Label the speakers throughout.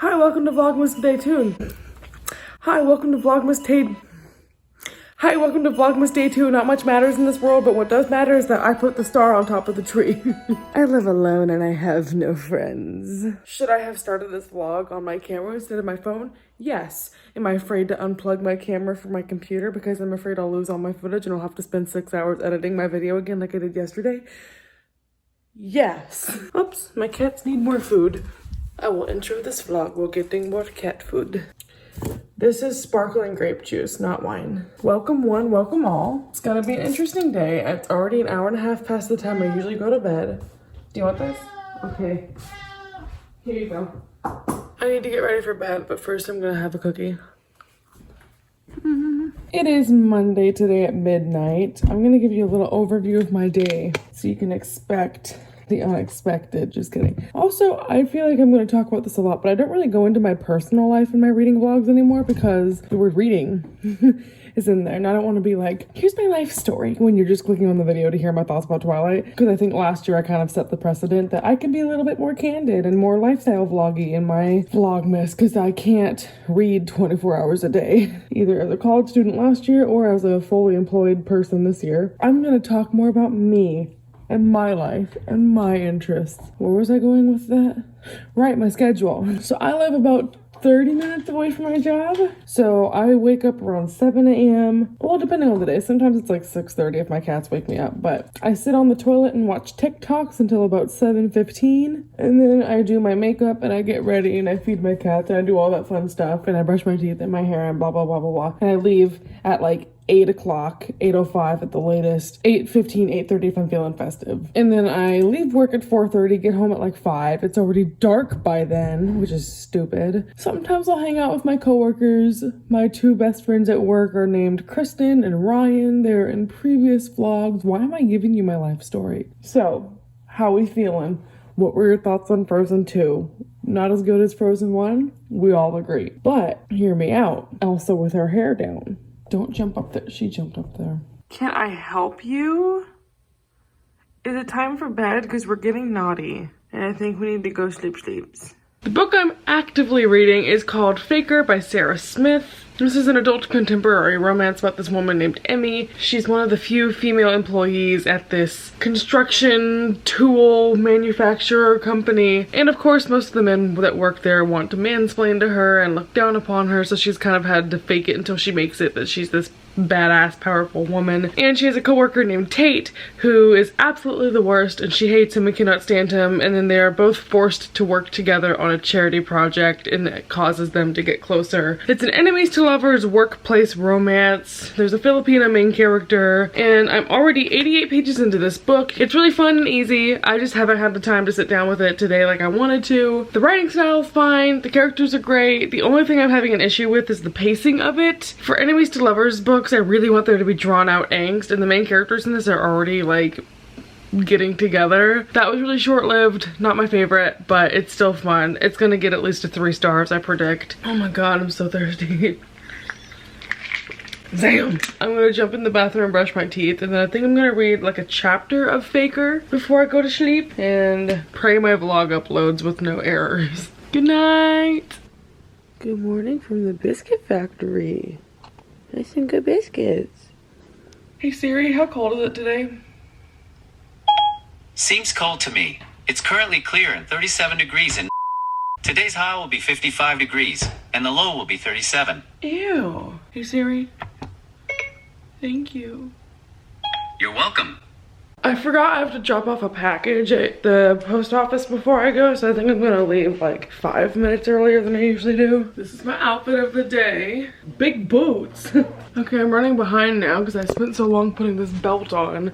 Speaker 1: Hi, welcome to Vlogmas Day 2. Hi, welcome to Vlogmas Day. Hi, welcome to Vlogmas Day 2. Not much matters in this world, but what does matter is that I put the star on top of the tree. I live alone and I have no friends. Should I have started this vlog on my camera instead of my phone? Yes. Am I afraid to unplug my camera from my computer because I'm afraid I'll lose all my footage and I'll have to spend 6 hours editing my video again like I did yesterday? Yes. Oops, my cats need more food. I will intro this vlog while getting more cat food. This is sparkling grape juice, not wine. Welcome one, welcome all. It's gonna be an interesting day. It's already an hour and a half past the time I usually go to bed. Do you want this? Okay. Here you go. I need to get ready for bed, but first I'm gonna have a cookie. It is Monday today at midnight. I'm gonna give you a little overview of my day so you can expect the unexpected. Just kidding. Also, I feel like I'm going to talk about this a lot, but I don't really go into my personal life in my reading vlogs anymore because the word reading is in there. And I don't want to be like, here's my life story when you're just clicking on the video to hear my thoughts about Twilight. Because I think last year I kind of set the precedent that I can be a little bit more candid and more lifestyle vloggy in my vlogmas because I can't read 24 hours a day, either as a college student last year or as a fully employed person this year. I'm going to talk more about me and my life and my interests. Where was I going with that? Right, my schedule. So I live about 30 minutes away from my job. So I wake up around 7 a.m. Well, depending on the day. Sometimes it's like 6:30 if my cats wake me up. But I sit on the toilet and watch TikToks until about 7:15. And then I do my makeup and I get ready and I feed my cats and I do all that fun stuff. And I brush my teeth and my hair and blah, blah, blah, blah, blah. And I leave at like 8 o'clock, 8:05 at the latest, 8:15, 8:30 if I'm feeling festive. And then I leave work at 4:30, get home at like 5. It's already dark by then, which is stupid. Sometimes I'll hang out with my coworkers. My two best friends at work are named Kristen and Ryan. They're in previous vlogs. Why am I giving you my life story? So, how we feeling? What were your thoughts on Frozen 2? Not as good as Frozen 1? We all agree. But, hear me out. Elsa with her hair down. Don't jump up there. She jumped up there. Can I help you? Is it time for bed? Because we're getting naughty. And I think we need to go sleeps. The book I'm actively reading is called Faker by Sarah Smith. This is an adult contemporary romance about this woman named Emmy. She's one of the few female employees at this construction tool manufacturer company. And of course, most of the men that work there want to mansplain to her and look down upon her, so she's kind of had to fake it until she makes it that she's this badass, powerful woman. And she has a coworker named Tate who is absolutely the worst and she hates him and cannot stand him, and then they are both forced to work together on a charity project and it causes them to get closer. It's an enemies to lovers workplace romance. There's a Filipina main character and I'm already 88 pages into this book. It's really fun and easy. I just haven't had the time to sit down with it today like I wanted to. The writing style is fine. The characters are great. The only thing I'm having an issue with is the pacing of it. For enemies to lovers books, I really want there to be drawn out angst, and the main characters in this are already like getting together. That was really short-lived, not my favorite, but it's still fun. It's gonna get at least a 3 stars, I predict. Oh my god, I'm so thirsty. Damn. I'm gonna jump in the bathroom and brush my teeth, and then I think I'm gonna read like a chapter of Faker before I go to sleep and pray my vlog uploads with no errors. Good night. Good morning from the biscuit factory. Nice some good biscuits. Hey Siri, how cold is it today?
Speaker 2: Seems cold to me. It's currently clear and 37 degrees and today's high will be 55 degrees and the low will be 37.
Speaker 1: Ew. Hey Siri. Thank you.
Speaker 2: You're welcome.
Speaker 1: I forgot I have to drop off a package at the post office before I go, so I think I'm gonna leave like 5 minutes earlier than I usually do. This is my outfit of the day. Big boots. Okay, I'm running behind now because I spent so long putting this belt on.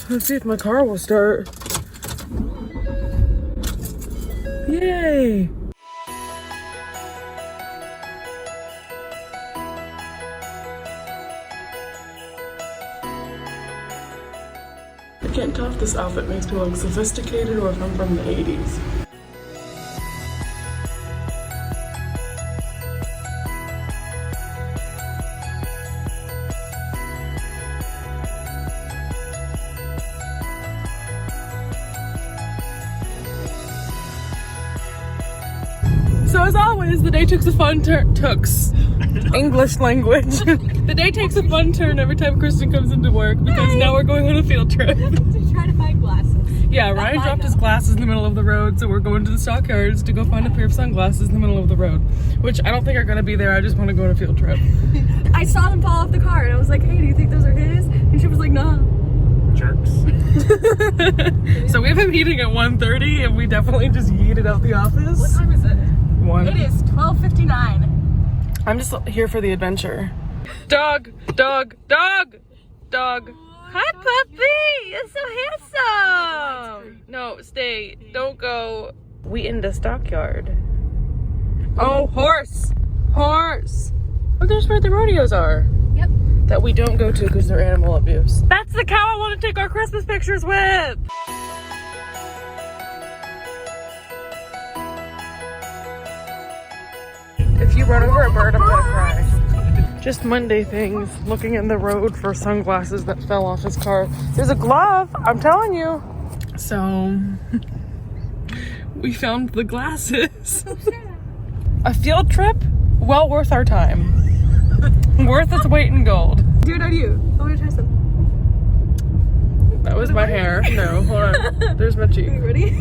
Speaker 1: Let's see if my car will start. Yay! I can't tell if this outfit makes me look sophisticated or if I'm from the 80s. So as always, the day takes a fun turn. English language. The day takes a fun turn every time Kristen comes into work because now we're going on a field trip.
Speaker 3: To try to find glasses.
Speaker 1: Yeah, Ryan dropped his glasses in the middle of the road, so we're going to the stockyards to go find a pair of sunglasses in the middle of the road, which I don't think are going to be there. I just want to go on a field trip.
Speaker 3: I saw them fall off the car and I was like, hey, do you think those are his? And she was like, nah.
Speaker 1: Jerks. So we have a meeting at 1:30 and we definitely just yeeted out the office.
Speaker 3: What time is it?
Speaker 1: 1.
Speaker 3: It is 12:59.
Speaker 1: I'm just here for the adventure. Dog, dog, dog, dog. Hi, puppy. You're so handsome. No, stay. Don't go. We in the stockyard. Oh, horse. Horse. Oh, there's where the rodeos are.
Speaker 3: Yep.
Speaker 1: That we don't go to because they're animal abuse. That's the cow I want to take our Christmas pictures with. If you run over a bird, I'm gonna cry. Just Monday things, looking in the road for sunglasses that fell off his car. There's a glove, I'm telling you. So, we found the glasses. A field trip, well worth our time. Worth its weight in gold.
Speaker 3: Do it on you. I'm gonna try some.
Speaker 1: That was my hair. No, hold on. There's my cheek.
Speaker 3: Are you ready?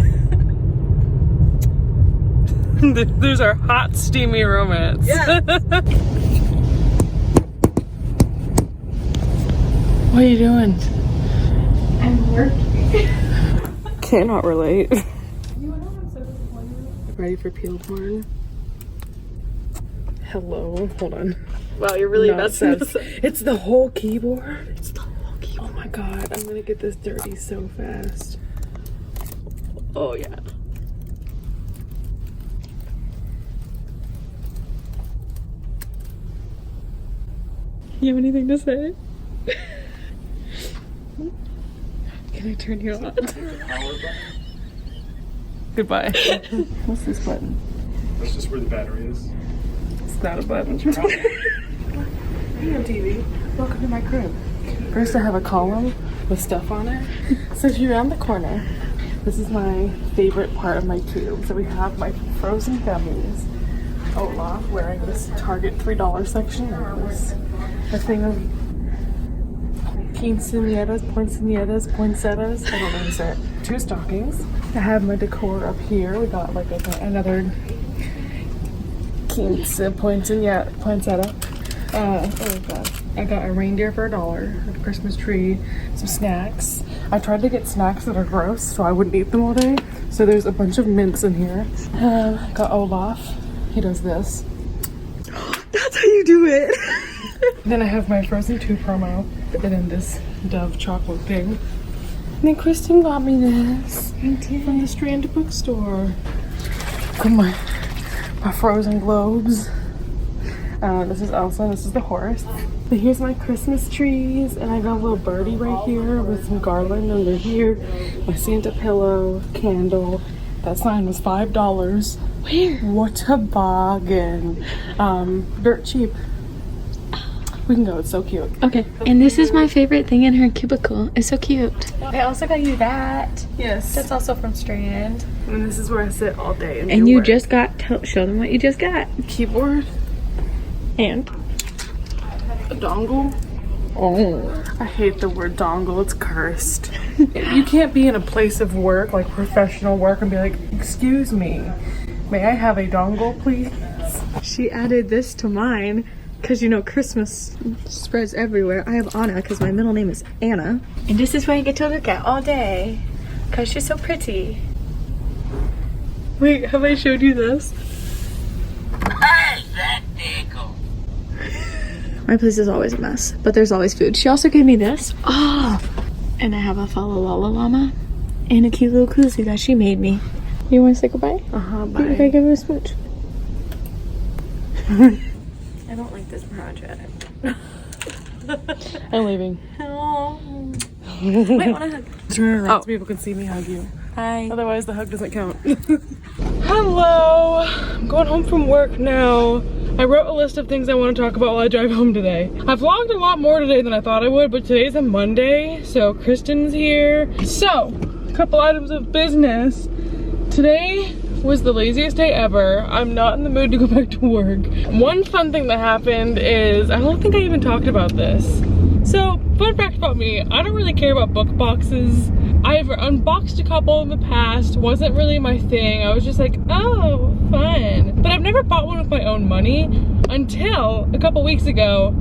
Speaker 1: There's our hot, steamy romance.
Speaker 3: Yeah.
Speaker 1: What are you doing?
Speaker 3: I'm working.
Speaker 1: Cannot relate. Ready for peel porn? Hello. Hold on.
Speaker 3: Wow, you're really
Speaker 1: messing
Speaker 3: messing this up.
Speaker 1: It's the whole keyboard. It's the whole keyboard. Oh my god, I'm gonna get this dirty so fast.
Speaker 3: Oh yeah. You have anything to say?
Speaker 1: Can I turn you on? Goodbye. What's this button?
Speaker 4: That's just where the battery is.
Speaker 1: It's not a button. Hey, on TV. Welcome to my crib. First I have a column with stuff on it. So if you're around the corner, this is my favorite part of my cube. So we have my frozen gummies. Olaf wearing this Target $3 section. There's a thing of quinceañeras, poinsettias. I don't know how to say it. 2 stockings. I have my decor up here. We got like another poinsettia. Oh god. I got a reindeer for $1, a Christmas tree, some snacks. I tried to get snacks that are gross so I wouldn't eat them all day. So there's a bunch of mints in here. Got Olaf. He does this.
Speaker 3: That's how you do it.
Speaker 1: Then I have my Frozen 2 promo. And then this Dove chocolate thing. And then Kristen got me this from the Strand bookstore. Got my Frozen globes. This is Elsa, and this is the horse. But here's my Christmas trees, and I got a little birdie right here with some garland under here. My Santa pillow, candle. That sign was $5.
Speaker 3: Where?
Speaker 1: What a bargain. Dirt cheap. We can go, it's so cute.
Speaker 5: Okay, and this is my favorite thing in her cubicle. It's so cute.
Speaker 3: I also got you that.
Speaker 1: Yes.
Speaker 3: That's also from Strand.
Speaker 1: And this is where I sit all day. And,
Speaker 5: And
Speaker 1: do
Speaker 5: you
Speaker 1: work.
Speaker 5: just got, show them what you just got.
Speaker 1: Keyboard,
Speaker 5: And?
Speaker 1: a dongle.
Speaker 5: Oh.
Speaker 1: I hate the word dongle, it's cursed. You can't be in a place of work, like professional work, and be like, excuse me, may I have a dongle, please?
Speaker 5: She added this to mine because, you know, Christmas spreads everywhere. I have Anna because my middle name is Anna. And this is what I get to look at all day because she's so pretty. Wait, have I showed you this? My place is always a mess, but there's always food. She also gave me this. Oh, and I have a Falalala llama and a cute little koozie that she made me. You want to say goodbye?
Speaker 1: Bye.
Speaker 5: If I give her a smooch.
Speaker 3: I don't like this project.
Speaker 1: I'm leaving.
Speaker 3: Oh. Wait, I want to hug.
Speaker 1: Turn around
Speaker 5: Oh.
Speaker 1: so people can see me hug you.
Speaker 5: Hi.
Speaker 1: Otherwise the hug doesn't count. Hello! I'm going home from work now. I wrote a list of things I want to talk about while I drive home today. I vlogged a lot more today than I thought I would, but today's a Monday, so Kristen's here. So, a couple items of business. Today was the laziest day ever. I'm not in the mood to go back to work. One fun thing that happened is, I don't think I even talked about this. So, fun fact about me, I don't really care about book boxes. I've unboxed a couple in the past, wasn't really my thing. I was just like, oh, fun. But I've never bought one with my own money until a couple weeks ago.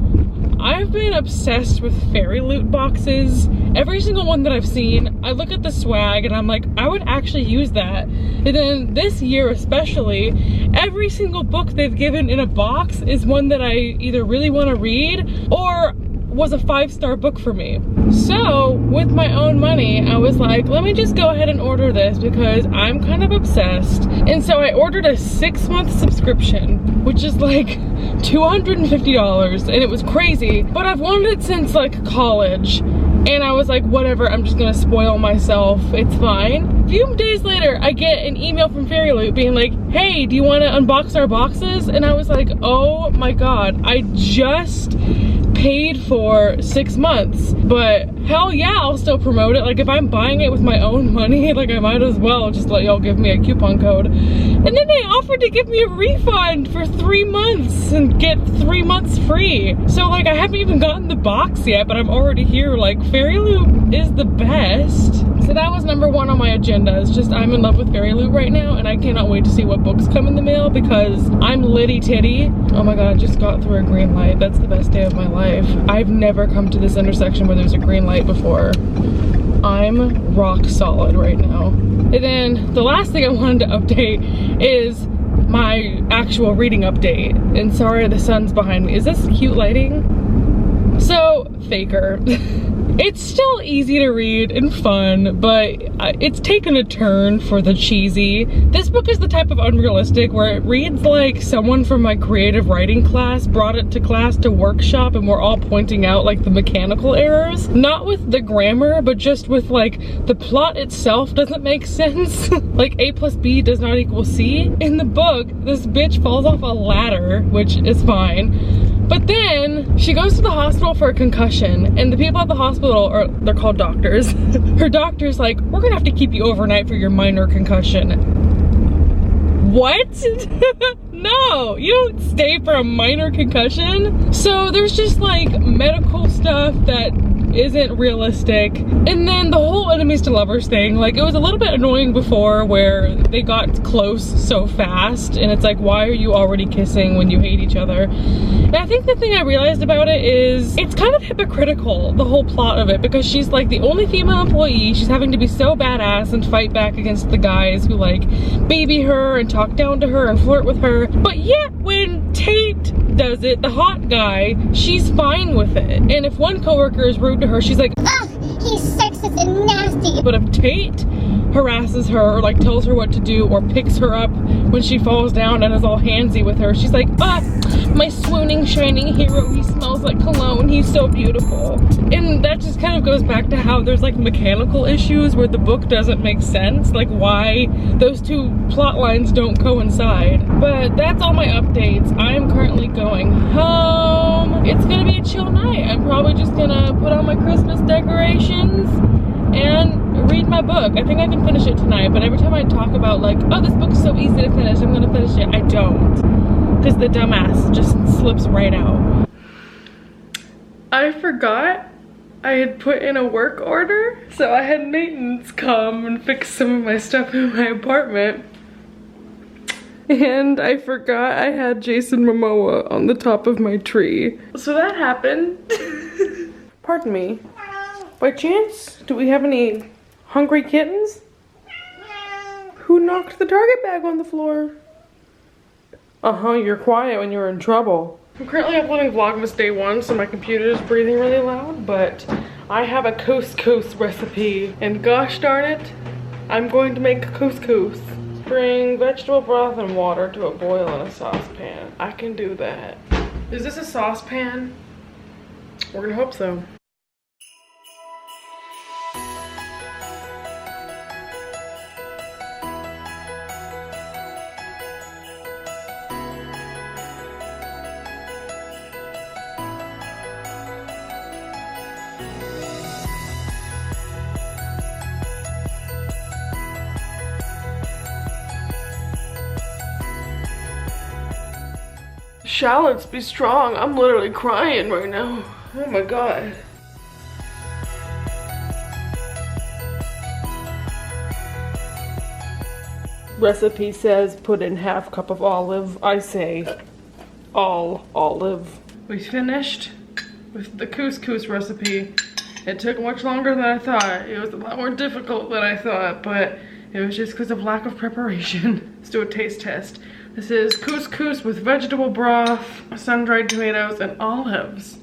Speaker 1: I've been obsessed with fairy loot boxes. Every single one that I've seen, I look at the swag and I'm like, I would actually use that. And then this year especially, every single book they've given in a box is one that I either really want to read or was a 5-star book for me. So with my own money, I was like, let me just go ahead and order this because I'm kind of obsessed. And so I ordered a 6-month subscription, which is like $250, and it was crazy. But I've wanted it since like college. And I was like, whatever, I'm just gonna spoil myself, it's fine. A few days later, I get an email from Fairy Loot being like, hey, do you wanna unbox our boxes? And I was like, oh my God, I just paid for 6 months, but hell yeah, I'll still promote it. Like if I'm buying it with my own money, like I might as well just let y'all give me a coupon code. And then they offered to give me a refund for 3 months and get 3 months free. So like I haven't even gotten the box yet, but I'm already here. Like Fairy Loot is the best. So that was number one on my agenda. It's just I'm in love with Fairy Loot right now and I cannot wait to see what books come in the mail because I'm litty titty. Oh my God, I just got through a green light. That's the best day of my life. I've never come to this intersection where there's a green light before. I'm rock solid right now. And then the last thing I wanted to update is my actual reading update. And sorry, the sun's behind me. Is this cute lighting? So, Faker. It's still easy to read and fun, but it's taken a turn for the cheesy. This book is the type of unrealistic where it reads like someone from my creative writing class brought it to class to workshop and we're all pointing out like the mechanical errors. Not with the grammar, but just with like the plot itself doesn't make sense. Like A plus B does not equal C. In the book, this bitch falls off a ladder, which is fine. But then she goes to the hospital for a concussion and the people at the hospital, or they're called doctors, her doctor's like, we're gonna have to keep you overnight for your minor concussion. What? No, you don't stay for a minor concussion. So there's just like medical stuff that isn't realistic. And then the whole enemies to lovers thing, like it was a little bit annoying before where they got close so fast and it's like, why are you already kissing when you hate each other? And I think the thing I realized about it is it's kind of hypocritical, the whole plot of it, because she's like the only female employee. She's having to be so badass and fight back against the guys who like baby her and talk down to her and flirt with her. But yet when Tate does it, the hot guy, she's fine with it. And if one coworker is rude to her, she's like, ugh, he's sexist and nasty. But if Tate harasses her or like tells her what to do or picks her up when she falls down and is all handsy with her, she's like, ah, my swooning shining hero, he smells like cologne, he's so beautiful. And that just kind of goes back to how there's like mechanical issues where the book doesn't make sense, like why those two plot lines don't coincide. But that's all my updates. I am currently going home. It's gonna be a chill night. I'm probably just gonna put on my Christmas decorations and read my book. I think I can finish it tonight, but every time I talk about like, oh, this book's so easy to finish, I'm gonna finish it, I don't. Because the dumbass just slips right out. I forgot I had put in a work order, so I had maintenance come and fix some of my stuff in my apartment. And I forgot I had Jason Momoa on the top of my tree. So that happened. Pardon me. By chance, do we have any hungry kittens? Who knocked the Target bag on the floor? Uh-huh, you're quiet when you're in trouble. I'm currently uploading Vlogmas day 1, so my computer is breathing really loud, but I have a couscous recipe, and gosh darn it, I'm going to make couscous. Bring vegetable broth and water to a boil in a saucepan. I can do that. Is this a saucepan? We're gonna hope so. Shallots be strong. I'm literally crying right now. Oh my god. Recipe says put in half cup of olive. I say all olive. We finished with the couscous recipe. It took much longer than I thought. It was a lot more difficult than I thought, but it was just because of lack of preparation. Let's do a taste test. This is couscous with vegetable broth, sun-dried tomatoes, and olives.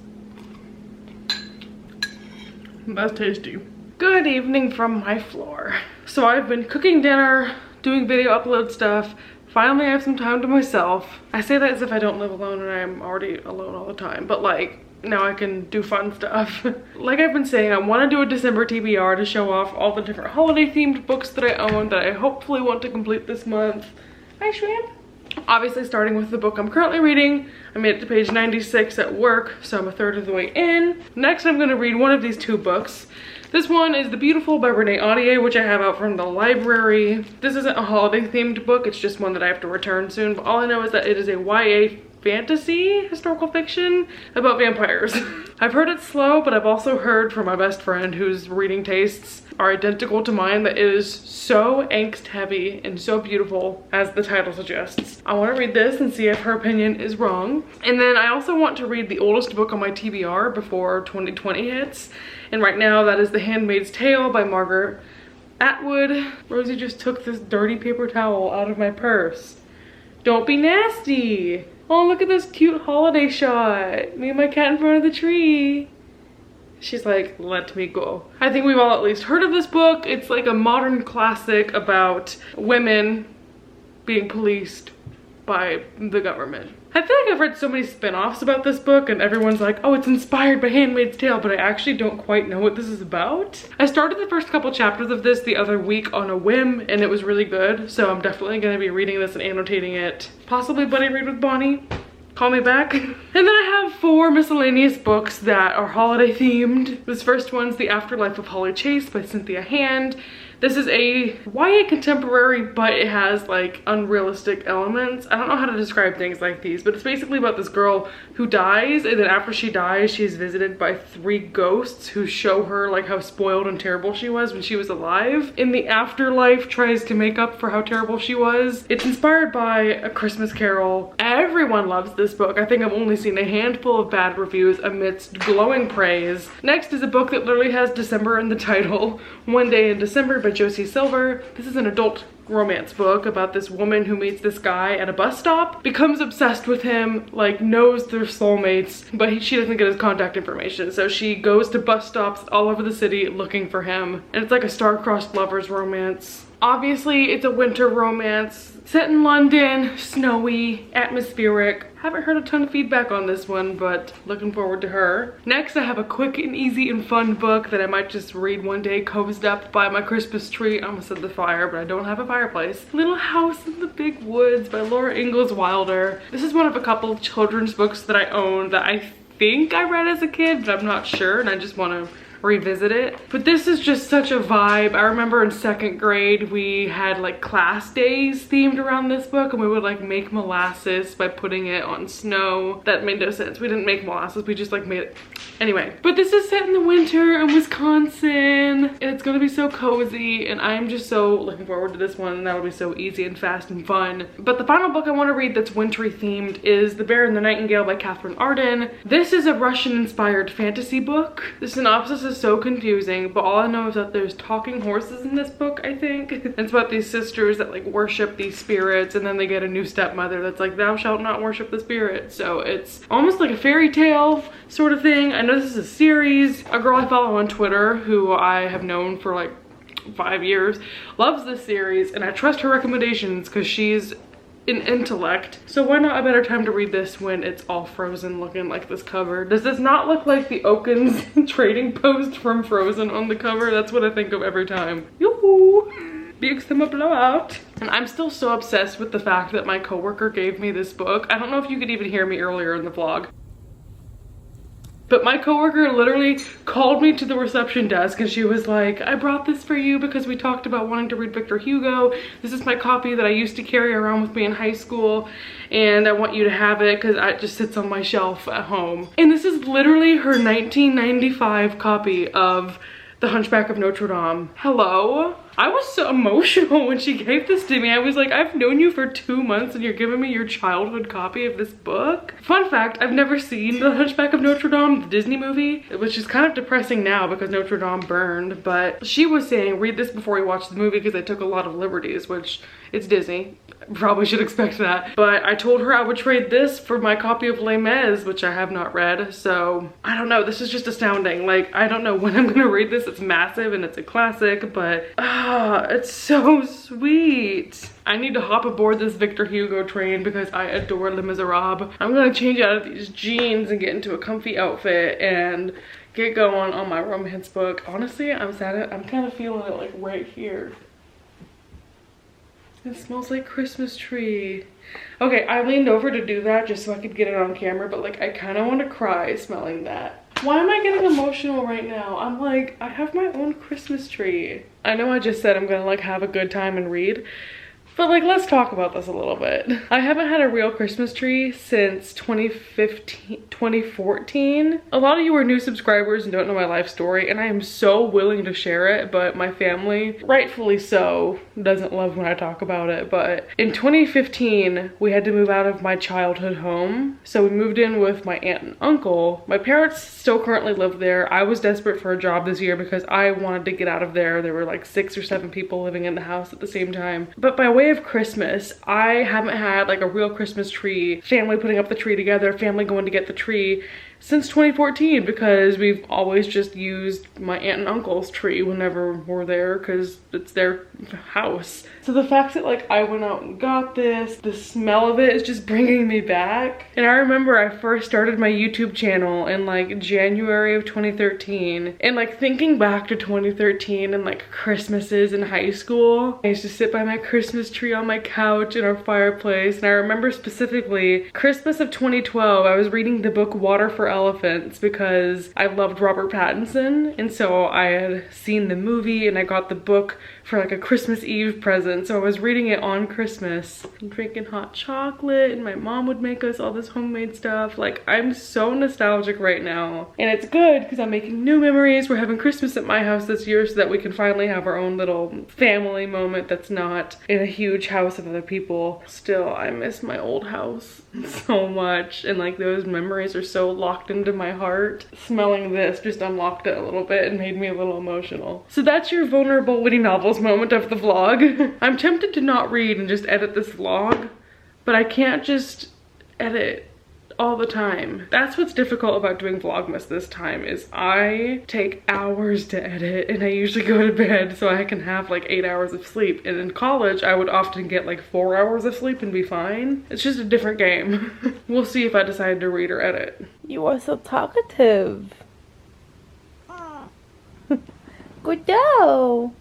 Speaker 1: That's tasty. Good evening from my floor. So I've been cooking dinner, doing video upload stuff. Finally, I have some time to myself. I say that as if I don't live alone and I'm already alone all the time, but like, now I can do fun stuff. Like I've been saying, I want to do a December TBR to show off all the different holiday themed books that I own that I hopefully want to complete this month. Hi, Shrimp. Obviously starting with the book I'm currently reading. I made it to page 96 at work, so I'm a third of the way in. Next, I'm going to read one of these two books. This one is The Beautiful by Renee Audier, which I have out from the library. This isn't a holiday themed book, it's just one that I have to return soon, but all I know is that it is a YA fantasy historical fiction about vampires. I've heard it's slow, but I've also heard from my best friend whose reading tastes are identical to mine that it is so angst heavy and so beautiful as the title suggests. I want to read this and see if her opinion is wrong. And then I also want to read the oldest book on my TBR before 2020 hits. And right now that is The Handmaid's Tale by Margaret Atwood. Rosie just took this dirty paper towel out of my purse. Don't be nasty. Oh, look at this cute holiday shot. Me and my cat in front of the tree. She's like, let me go. I think we've all at least heard of this book. It's like a modern classic about women being policed by the government. I feel like I've read so many spin-offs about this book and everyone's like, oh, it's inspired by Handmaid's Tale, but I actually don't quite know what this is about. I started the first couple chapters of this the other week on a whim and it was really good. So I'm definitely gonna be reading this and annotating it. Possibly buddy read with Bonnie. Call me back. And then I have 4 miscellaneous books that are holiday themed. This first one's The Afterlife of Holly Chase by Cynthia Hand. This is a YA contemporary, but it has like unrealistic elements. I don't know how to describe things like these, but it's basically about this girl who dies, and then after she dies, she's visited by 3 ghosts who show her like how spoiled and terrible she was when she was alive. In the afterlife, tries to make up for how terrible she was. It's inspired by A Christmas Carol. Everyone loves this book. I think I've only seen a handful of bad reviews amidst glowing praise. Next is a book that literally has December in the title. One Day in December by Josie Silver. This is an adult romance book about this woman who meets this guy at a bus stop, becomes obsessed with him, like knows they're soulmates, but she doesn't get his contact information. So she goes to bus stops all over the city looking for him. And it's like a star-crossed lovers romance. Obviously, it's a winter romance set in London, snowy, atmospheric. Haven't heard a ton of feedback on this one, but looking forward to her. Next, I have a quick and easy and fun book that I might just read one day, cozied up by my Christmas tree. I almost said the fire, but I don't have a fireplace. Little House in the Big Woods by Laura Ingalls Wilder. This is one of a couple of children's books that I own that I think I read as a kid, but I'm not sure, and I just want to revisit it. But this is just such a vibe. I remember in 2nd grade we had like class days themed around this book, and we would like make molasses by putting it on snow. That made no sense. We didn't make molasses, we just like made it. Anyway, but this is set in the winter in Wisconsin and it's gonna be so cozy, and I'm just so looking forward to this one, and that'll be so easy and fast and fun. But the final book I want to read that's wintry themed is The Bear and the Nightingale by Catherine Arden. This is a Russian inspired fantasy book. The synopsis is so confusing, but all I know is that there's talking horses in this book, I think. It's about these sisters that like worship these spirits, and then they get a new stepmother that's like, thou shalt not worship the spirit. So it's almost like a fairy tale sort of thing. I know this is a series. A girl I follow on Twitter who I have known for like 5 years loves this series, and I trust her recommendations because she's an intellect. So why not a better time to read this when it's all frozen looking like this cover? Does this not look like the Oakens trading post from Frozen on the cover? That's what I think of every time. Yoo-hoo! Big summer blowout. And I'm still so obsessed with the fact that my coworker gave me this book. I don't know if you could even hear me earlier in the vlog. But my coworker literally called me to the reception desk and she was like, I brought this for you because we talked about wanting to read Victor Hugo. This is my copy that I used to carry around with me in high school and I want you to have it because it just sits on my shelf at home. And this is literally her 1995 copy of The Hunchback of Notre Dame. Hello? I was so emotional when she gave this to me. I was like, I've known you for 2 months and you're giving me your childhood copy of this book? Fun fact, I've never seen The Hunchback of Notre Dame, the Disney movie, which is kind of depressing now because Notre Dame burned, but she was saying, read this before you watch the movie because they took a lot of liberties, which it's Disney. Probably should expect that. But I told her I would trade this for my copy of Les Mis, which I have not read. So I don't know, this is just astounding. Like, I don't know when I'm gonna read this. It's massive and it's a classic, but it's so sweet. I need to hop aboard this Victor Hugo train because I adore Les Miserables. I'm gonna change out of these jeans and get into a comfy outfit and get going on my romance book. Honestly, I'm kind of feeling it like right here. It smells like Christmas tree. Okay, I leaned over to do that just so I could get it on camera, but like I kind of want to cry smelling that. Why am I getting emotional right now? I'm like, I have my own Christmas tree. I know I just said I'm gonna like have a good time and read, but like let's talk about this a little bit. I haven't had a real Christmas tree since 2014. A lot of you are new subscribers and don't know my life story, and I am so willing to share it, but my family, rightfully so, doesn't love when I talk about it. But in 2015, we had to move out of my childhood home. So we moved in with my aunt and uncle. My parents still currently live there. I was desperate for a job this year because I wanted to get out of there. There were like 6 or 7 people living in the house at the same time. But by way of Christmas, I haven't had like a real Christmas tree, family putting up the tree together, family going to get the tree, since 2014 because we've always just used my aunt and uncle's tree whenever we're there because it's their house. So the fact that like I went out and got this, the smell of it is just bringing me back. And I remember I first started my YouTube channel in like January of 2013, and like thinking back to 2013 and like Christmases in high school, I used to sit by my Christmas tree on my couch in our fireplace. And I remember specifically Christmas of 2012, I was reading the book Water for Elephants because I loved Robert Pattinson, and so I had seen the movie and I got the book for like a Christmas Eve present, so I was reading it on Christmas and drinking hot chocolate, and my mom would make us all this homemade stuff. Like, I'm so nostalgic right now, and it's good because I'm making new memories. We're having Christmas at my house this year so that we can finally have our own little family moment that's not in a huge house of other people. Still, I miss my old house so much, and like those memories are so locked into my heart. Smelling this just unlocked it a little bit and made me a little emotional. So that's your vulnerable WhittyNovels moment of the vlog. I'm tempted to not read and just edit this vlog, but I can't just edit all the time. That's what's difficult about doing vlogmas this time, is I take hours to edit and I usually go to bed so I can have like 8 hours of sleep. And in college, I would often get like 4 hours of sleep and be fine. It's just a different game. We'll see if I decide to read or edit. You are so talkative. Good dog.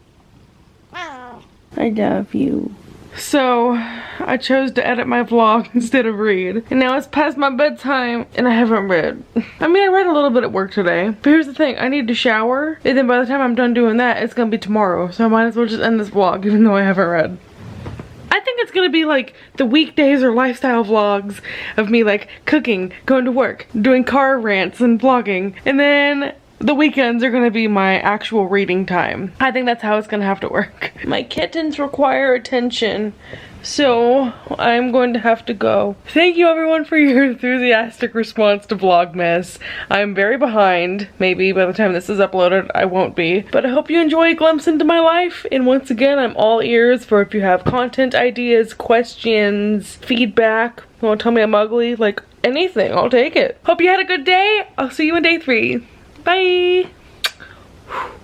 Speaker 1: I love you. So I chose to edit my vlog instead of read, and now it's past my bedtime and I haven't read. I mean, I read a little bit at work today, but here's the thing, I need to shower, and then by the time I'm done doing that, it's gonna be tomorrow, so I might as well just end this vlog even though I haven't read. I think it's gonna be like the weekdays or lifestyle vlogs of me like cooking, going to work, doing car rants and vlogging, and then the weekends are gonna be my actual reading time. I think that's how it's gonna have to work. My kittens require attention, so I'm going to have to go. Thank you everyone for your enthusiastic response to Vlogmas. I'm very behind. Maybe by the time this is uploaded, I won't be. But I hope you enjoy a glimpse into my life. And once again, I'm all ears for if you have content ideas, questions, feedback. You wanna tell me I'm ugly? Like anything, I'll take it. Hope you had a good day. I'll see you in day 3. Bye!